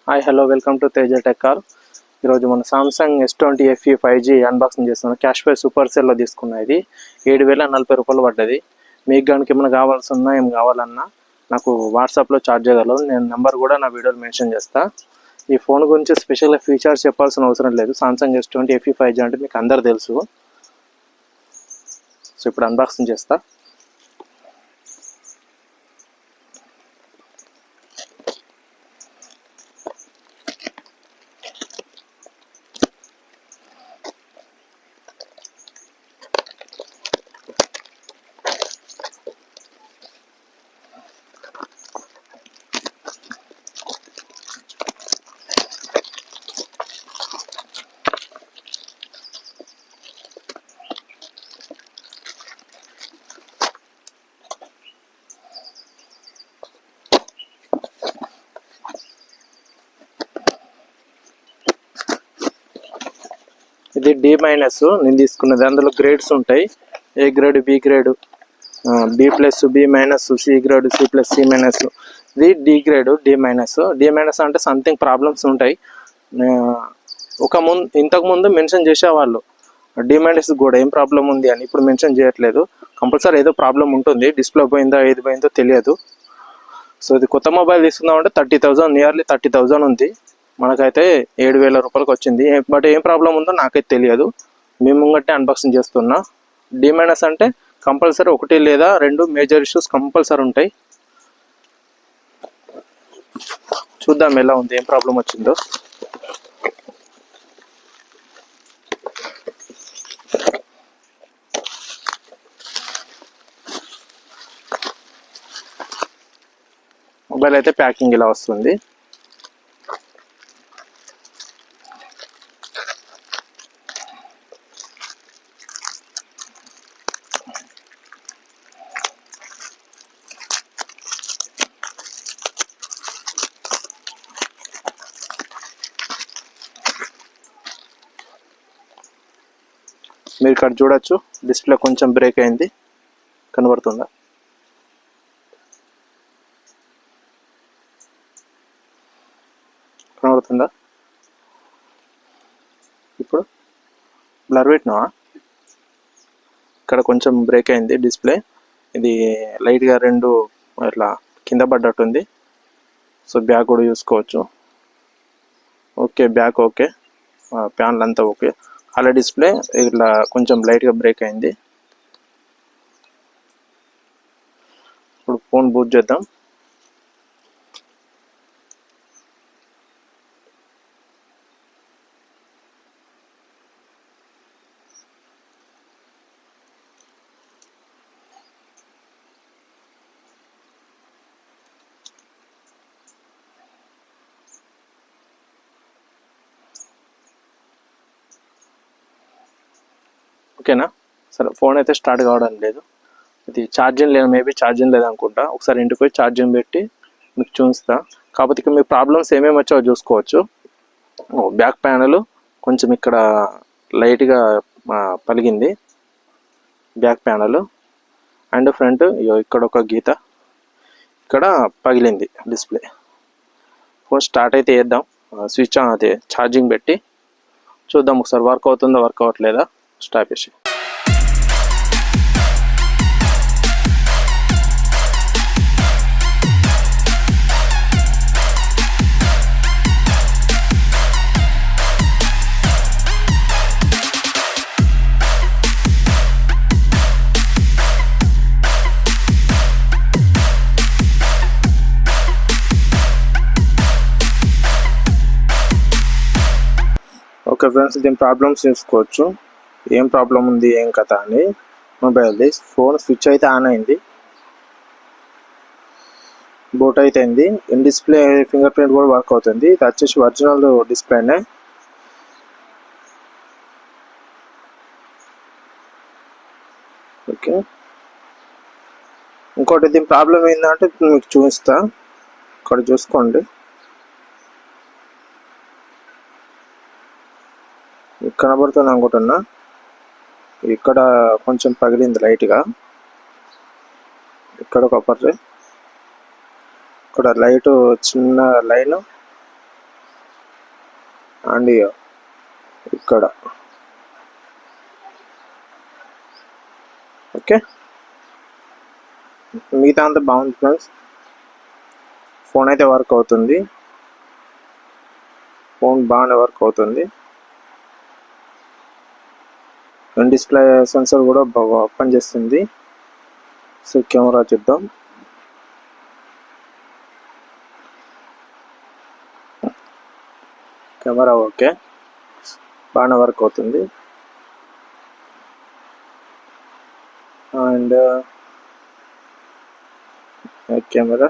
Hi hello welcome to Teja tech car. ఈరోజు మన Samsung S20 FE 5G unboxing చేస్తున్నాం. Cash పై super సేల్లో తీసుకున్నా. ఇది 7,040 రూపాయలు పడ్డది. మీకు కనుక ఏమైనా కావాల్సిన ఏం కావాలన్నా నాకు వాట్సాప్లో చార్జ్ చేయగలరు. నేను నెంబర్ కూడా నా వీడియోలో మెన్షన్ చేస్తా. ఈ ఫోన్ గురించి స్పెషల్గా ఫీచర్స్ చెప్పాల్సిన అవసరం లేదు. సామ్సంగ్ S20 FE 5G అంటే మీకు అందరు తెలుసు. సో ఇప్పుడు అన్బాక్సింగ్ చేస్తా. ఇది D- నేను తీసుకున్నది. అందులో గ్రేడ్స్ ఉంటాయి. A grade, B grade, B+, B-, C grade, C+, C-. ఇది D గ్రేడ్, D-. అంటే సంథింగ్ ప్రాబ్లమ్స్ ఉంటాయి. ఇంతకుముందు మెన్షన్ చేసేవాళ్ళు D- కూడా ఏం ప్రాబ్లం ఉంది అని. ఇప్పుడు మెన్షన్ చేయట్లేదు. కంపల్సరీ ఏదో ప్రాబ్లం ఉంటుంది. డిస్ప్లే పోయిందో ఏది పోయిందో తెలియదు. సో ఇది కొత్త మొబైల్ తీసుకుందామంటే 30,000, నియర్లీ 30,000 ఉంది. మనకైతే 7,000 రూపాయలకు వచ్చింది. బట్ ఏం ప్రాబ్లం ఉందో నాకైతే తెలియదు. మేము ముంగట్టే అన్బాక్సింగ్ చేస్తున్నా. D- అంటే కంపల్సరీ 1 లేదా 2 మేజర్ ఇష్యూస్ కంపల్సరీ ఉంటాయి. చూద్దాం ఎలా ఉంది, ఏం ప్రాబ్లం వచ్చిందో. మొబైల్ అయితే ప్యాకింగ్ ఇలా వస్తుంది. మీరు ఇక్కడ చూడొచ్చు, డిస్ప్లే కొంచెం బ్రేక్ అయింది. కనబడుతుందా? ఇప్పుడు బ్లర్ పెట్టినావా? ఇక్కడ కొంచెం బ్రేక్ అయింది డిస్ప్లే. ఇది లైట్గా 2 ఇట్లా కింద పడ్డట్టుంది. సో బ్యాక్ కూడా చూసుకోవచ్చు. ఓకే, బ్యాక్ ఓకే, ప్యానల్ అంతా ఓకే. అలా డిస్ప్లే ఇట్లా కొంచెం లైట్గా బ్రేక్ అయింది. ఇప్పుడు ఫోన్ బూట్ చేద్దాం. ఓకేనా? సరే, ఫోన్ అయితే స్టార్ట్ కావడం లేదు. ఇది ఛార్జింగ్ లేదు, మేబీ ఛార్జింగ్ లేదనుకుంటా. ఒకసారి ఇంటికి పోయి ఛార్జింగ్ పెట్టి మీకు చూపిస్తా. కాకపోతే ఇక మీ ప్రాబ్లమ్స్ ఏమేమి వచ్చావో చూసుకోవచ్చు. బ్యాక్ ప్యానల్ కొంచెం ఇక్కడ లైట్గా పలిగింది బ్యాక్ ప్యానల్. అండ్ ఫ్రంట్ ఇక్కడ ఒక గీత ఇక్కడ పగిలింది డిస్ప్లే. ఫోన్ స్టార్ట్ అయితే చేద్దాం. స్విచ్ అదే ఛార్జింగ్ పెట్టి చూద్దాం ఒకసారి వర్క్ అవుతుందో వర్క్ అవ్వట్లేదా. స్టాప్ చేసి ఓకే ఫ్రెండ్స్, దీని ప్రాబ్లమ్స్ చూసుకోవచ్చు. ఏం ప్రాబ్లం ఉంది, ఏం కథ అని. మొబైల్ది ఫోన్ స్విచ్ అయితే ఆన్ అయింది, బూట్ అయితే అయింది. ఇన్ డిస్ప్లే ఫింగర్ ప్రింట్ కూడా వర్క్ అవుతుంది. ఇది వచ్చేసి ఒరిజినల్ డిస్ప్లేనే. ఓకే, ఇంకోటి దీని ప్రాబ్లం ఏంటంటే మీకు చూపిస్తా. ఇక్కడ చూసుకోండి, కనబడుతుంది అనుకుంటున్నా. ఇక్కడ కొంచెం పగిలింది లైట్గా. ఇక్కడ ఒక పర్రే, ఇక్కడ లైట్ చిన్న లైన్ అండ్ ఇక్కడ ఓకే. మిగతా అంతా బాగుంది ఫ్రెండ్స్. ఫోన్ అయితే వర్క్ అవుతుంది, ఫోన్ బాగానే వర్క్ అవుతుంది. డిస్ప్లే సెన్సర్ కూడా బాగా పనిచేస్తుంది. సో కెమెరా చూద్దాం. కెమెరా ఓకే, బాగానే వర్క్ అవుతుంది. And camera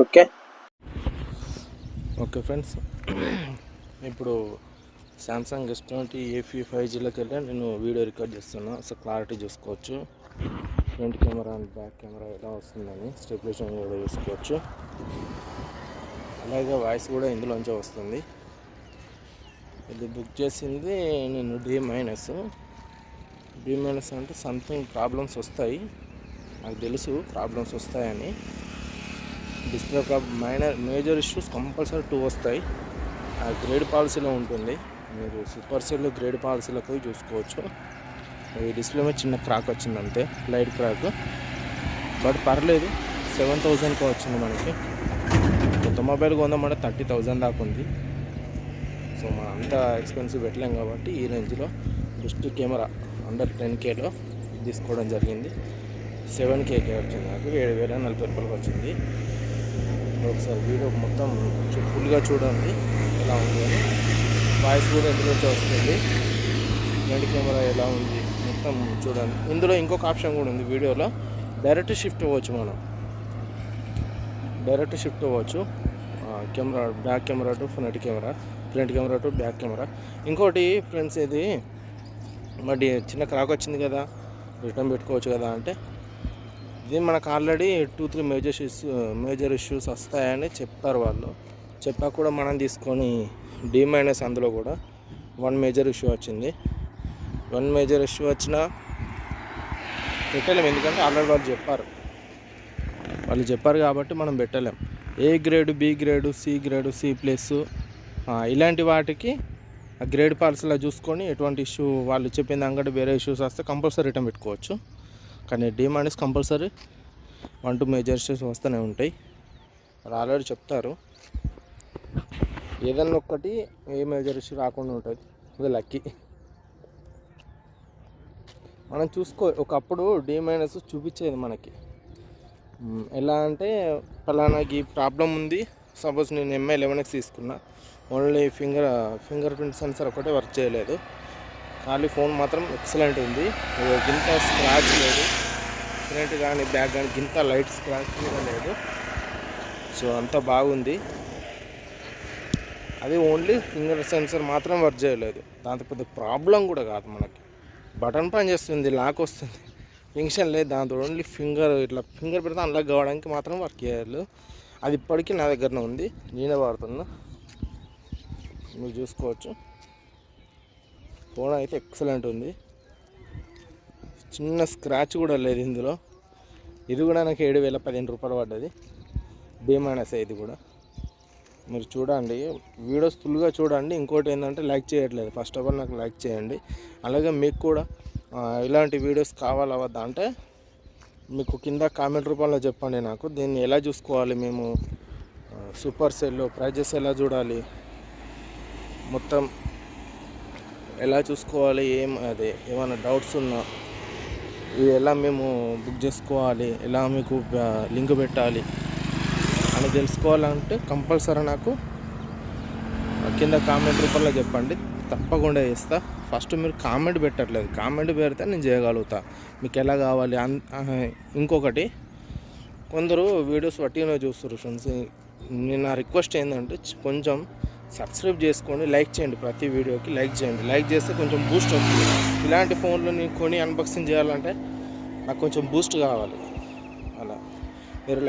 okay. Okay friends, ఇప్పుడు సామ్సంగ్ S20 AP 5Gలోకి వెళ్ళి నేను వీడియో రికార్డ్ చేస్తున్నా. సో క్లారిటీ చూసుకోవచ్చు, front camera and back camera ఎలా వస్తుందని స్టెబిలైజేషన్ కూడా చూసుకోవచ్చు. అలాగే వాయిస్ కూడా ఇందులోంచే వస్తుంది. ఇది బుక్ చేసింది నేను D- అంటే సంథింగ్ ప్రాబ్లమ్స్ వస్తాయి, నాకు తెలుసు ప్రాబ్లమ్స్ వస్తాయని. డిస్ప్లే మేజర్ ఇష్యూస్ కంపల్సరీ 2 వస్తాయి. ఆ గ్రేడ్ పాలసీలో ఉంటుంది, మీరు సూపర్ సెల్ గ్రేడ్ పాలసీలోకి పోయి చూసుకోవచ్చు. ఈ డిస్ప్లే మీద చిన్న క్రాక్ వచ్చింది అంతే, లైట్ క్రాక్, బట్ పర్లేదు. 7000కి వచ్చింది మనకి. కొత్త మొబైల్ కొందామంటే 30,000 దాకా ఉంది. సో మనం అంత ఎక్స్పెన్సివ్ పెట్టలేం కాబట్టి ఈ రేంజ్లో బెస్ట్ కెమెరా అండర్ 10Kలో తీసుకోవడం జరిగింది. 7Kకి వచ్చింది, నాకు 7,040 రూపాయలకి వచ్చింది. ఒకసారి వీడియో మొత్తం ఫుల్గా చూడండి ఎలా ఉంది అని. వాయిస్ కూడా ఇందులోంచి వస్తుంది, ఫ్రంట్ కెమెరా ఎలా ఉంది మొత్తం చూడండి. ఇందులో ఇంకొక ఆప్షన్ కూడా ఉంది వీడియోలో, డైరెక్ట్ షిఫ్ట్ అవ్వచ్చు. మనం డైరెక్ట్ షిఫ్ట్ అవ్వచ్చు, camera back camera to front camera to back camera. ఇంకోటి ఫ్రెండ్స్, ఇది మరి చిన్న క్రాక్ వచ్చింది కదా, రిటర్న్ పెట్టుకోవచ్చు కదా అంటే, ఇది మనకు ఆల్రెడీ 2-3 మేజర్ ఇష్యూస్ వస్తాయని చెప్పారు వాళ్ళు. చెప్పా కూడా మనం తీసుకొని D- అందులో కూడా 1 మేజర్ ఇష్యూ వచ్చింది. 1 మేజర్ ఇష్యూ వచ్చినా పెట్టలేం, ఎందుకంటే ఆల్రెడీ వాళ్ళు చెప్పారు కాబట్టి మనం పెట్టలేం. A grade, B grade, C grade, C+ ఇలాంటి వాటికి ఆ గ్రేడ్ పాలసీలో చూసుకొని ఎటువంటి ఇష్యూ వాళ్ళు చెప్పిన అంగడి వేరే ఇష్యూస్ వస్తే కంపల్సరీ రిటర్న్ పెట్టుకోవచ్చు. కానీ D- కంపల్సరీ 1-2 మేజర్ ఇష్యూస్ వస్తూనే ఉంటాయి, వాళ్ళు ఆల్రెడీ చెప్తారు. ఏదన్నా ఒక్కటి ఏ మేజర్ ఇష్యూ రాకుండా ఉంటుంది, అది లక్కీ. మనం ఒకప్పుడు D- చూపించేది మనకి ఎలా అంటే, ఫలానాకి ప్రాబ్లం ఉంది. సపోజ్ నేను MI 11X తీసుకున్నా, ఓన్లీ ఫింగర్ ప్రింట్ సెన్సర్ ఒకటే వర్క్ చేయలేదు, ఖాళీ ఫోన్ మాత్రం ఎక్సలెంట్ ఉంది, గింత స్క్రాచ్ లేదు, ఫ్రంట్ కానీ బ్యాక్ కానీ గింత లైట్ స్క్రాచ్ కూడా లేదు. సో అంతా బాగుంది. అది ఓన్లీ ఫింగర్ సెన్సర్ మాత్రం వర్క్ చేయలేదు, దాంతో పెద్ద ప్రాబ్లం కూడా కాదు. మనకి బటన్ పని చేస్తుంది, లాక్ వస్తుంది, ఫంక్షన్ లేదు దాంతో. ఓన్లీ ఫింగర్ పెడితే అన్లాక్ కావడానికి మాత్రం వర్క్ చేయాలి. అది ఇప్పటికీ నా దగ్గరనే ఉంది, నేనే వాడుతున్నా, మీరు చూసుకోవచ్చు. ఫోన్ అయితే ఎక్సలెంట్ ఉంది, చిన్న స్క్రాచ్ కూడా లేదు ఇందులో. ఇది కూడా నాకు 7,015 రూపాయలు పడ్డది, D- ఇది కూడా. మీరు చూడండి, వీడియోస్ ఫుల్గా చూడండి. ఇంకోటి ఏంటంటే లైక్ చేయట్లేదు, ఫస్ట్ ఆఫ్ ఆల్ నాకు లైక్ చేయండి. అలాగే మీకు కూడా ఇలాంటి వీడియోస్ కావాలా వద్దా అంటే మీకు కింద కామెంట్ రూపంలో చెప్పండి నాకు. దీన్ని ఎలా చూసుకోవాలి మేము, సూపర్ సెల్లో ప్రైజెస్ ఎలా చూడాలి, మొత్తం ఎలా చూసుకోవాలి, ఏమైనా డౌట్స్ ఉన్నా ఇది ఎలా మేము బుక్ చేసుకోవాలి, ఎలా మీకు లింక్ పెట్టాలి అని తెలుసుకోవాలంటే కంపల్సరీ నాకు కింద కామెంట్ రూపంలో చెప్పండి, తప్పకుండా చేస్తా. ఫస్ట్ మీరు కామెంట్ పెట్టట్లేదు, కామెంట్ పెడితే నేను చేయగలుగుతా. మీకు ఎలా కావాలి ఇంకొకటి కొందరు వీడియోస్ వట్టిగా చూస్తారు ఫ్రెండ్స్. నేను నా రిక్వెస్ట్ ఏంటంటే కొంచెం సబ్స్క్రైబ్ చేసుకోండి, లైక్ చేయండి, ప్రతి వీడియోకి లైక్ చేయండి. లైక్ చేస్తే కొంచెం బూస్ట్ వస్తుంది. ఇలాంటి ఫోన్లు నేను కొని అన్బాక్సింగ్ చేయాలంటే నాకు కొంచెం బూస్ట్ కావాలి. అలా మీరు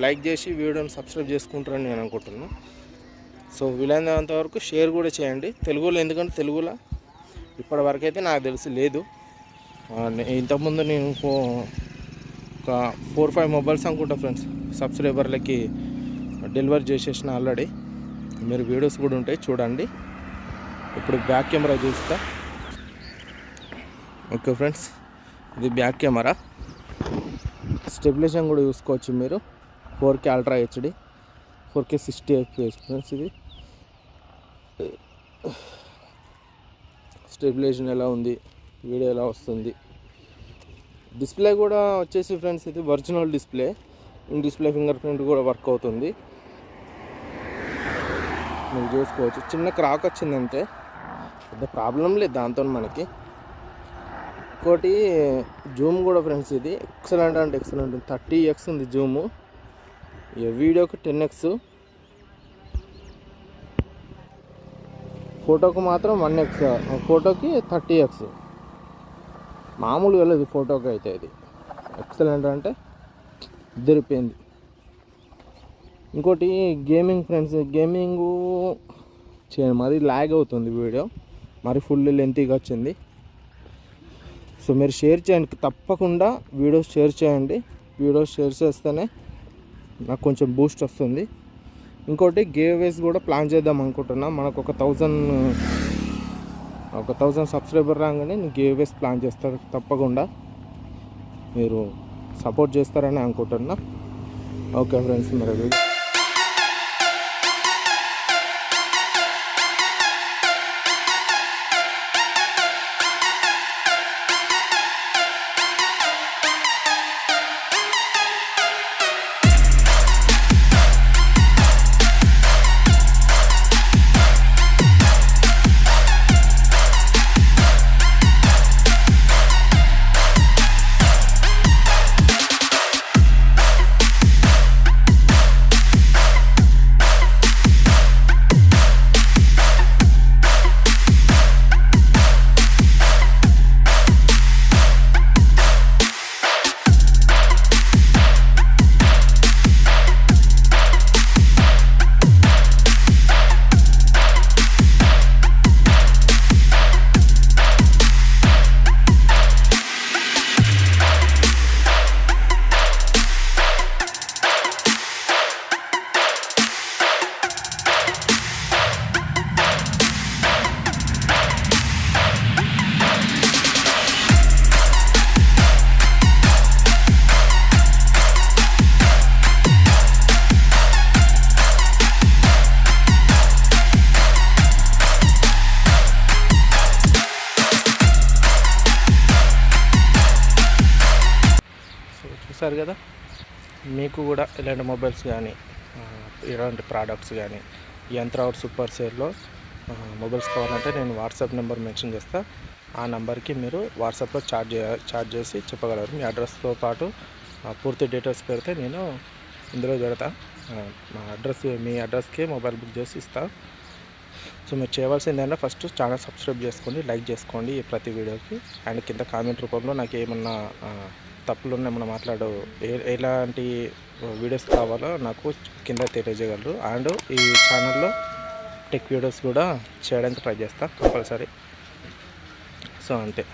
లైక్ చేసి వీడియోని సబ్స్క్రైబ్ చేసుకుంటారని నేను అనుకుంటున్నాను. సో వీలైనంత వరకు షేర్ కూడా చేయండి తెలుగులో, ఎందుకంటే తెలుగులో ఇప్పటివరకు అయితే నాకు తెలిసి లేదు. ఇంతకుముందు నేను ఒక 4-5 మొబైల్స్ అనుకుంటా ఫ్రెండ్స్ సబ్స్క్రైబర్లకి డెలివరీ చేసేసిన ఆల్రెడీ. మీరు వీడియోస్ కూడా ఉంటాయి చూడండి. ఇప్పుడు బ్యాక్ కెమెరా చూస్తా. ఓకే ఫ్రెండ్స్, ఇది బ్యాక్ కెమెరా. స్టెబిలైజేషన్ కూడా చూసుకోవచ్చు మీరు. 4K ultra HD, 4K 60 FPS friends. ఇది స్టెబిలైజేషన్ ఎలా ఉంది, వీడియో ఎలా వస్తుంది. డిస్ప్లే కూడా వచ్చేసి ఫ్రెండ్స్ ఇది original display. Display finger print కూడా వర్క్ అవుతుంది, మీరు చూసుకోవచ్చు. చిన్న క్రాక్ వచ్చిందంటే పెద్ద ప్రాబ్లం లేదు దాంతో మనకి. ఇంకోటి జూమ్ కూడా ఫ్రెండ్స్ ఇది ఎక్సలెంట్ అంటే ఎక్సలెంట్. 30x ఉంది జూము. ఈ వీడియోకి 10x, ఫోటోకి మాత్రం 1x, ఫోటోకి 30x. మామూలుగా లేదు ఫోటోకి అయితే. ఇది ఎక్సలెంట్ అంటే ఇద్దరిపోయింది. ఇంకోటి గేమింగ్ ఫ్రెండ్స్, గేమింగ్ మరి ల్యాగ్ అవుతుంది వీడియో, మరి ఫుల్ లెంతీగా వచ్చింది. సో మీరు షేర్ చేయండి, తప్పకుండా వీడియోస్ షేర్ చేయండి. వీడియోస్ షేర్ చేస్తేనే నాకు కొంచెం బూస్ట్ వస్తుంది. ఇంకోటి గివ్అవేస్ కూడా ప్లాన్ చేద్దాం అనుకుంటున్నా. మనకు ఒక 1000 సబ్స్క్రైబర్ రాగానే నేను గివ్అవేస్ ప్లాన్ చేస్తాను. తప్పకుండా మీరు సపోర్ట్ చేస్తారని అనుకుంటున్నా. ఓకే ఫ్రెండ్స్, మరి చూసారు కదా. మీకు కూడా ఇలాంటి మొబైల్స్ కానీ ఇలాంటి ప్రోడక్ట్స్ కానీ యంత్రావర్ సూపర్ సేల్లో మొబైల్స్ కావాలంటే నేను వాట్సాప్ నెంబర్ మెన్షన్ చేస్తా. ఆ నెంబర్కి మీరు వాట్సాప్లో చార్జ్ చేసి చెప్పగలరు. మీ అడ్రస్తో పాటు పూర్తి డీటెయిల్స్ పెడితే నేను ఇందులో పెడతా. మీ అడ్రస్కి మొబైల్ బుక్ చేసి ఇస్తా. సో మీరు చేయవలసింది ఏంటంటే ఫస్ట్ ఛానల్ సబ్స్క్రైబ్ చేసుకోండి, లైక్ చేసుకోండి ప్రతి వీడియోకి. అండ్ కింద కామెంట్ రూపంలో నాకు ఏమన్నా తప్పులు ఏమన్నా ఎలాంటి వీడియోస్ కావాలో నాకు కింద తెలియజేయగలరు. అండ్ ఈ ఛానల్లో టెక్ వీడియోస్ కూడా చేయడానికి ట్రై చేస్తా కంపల్సరీ. సో అంతే.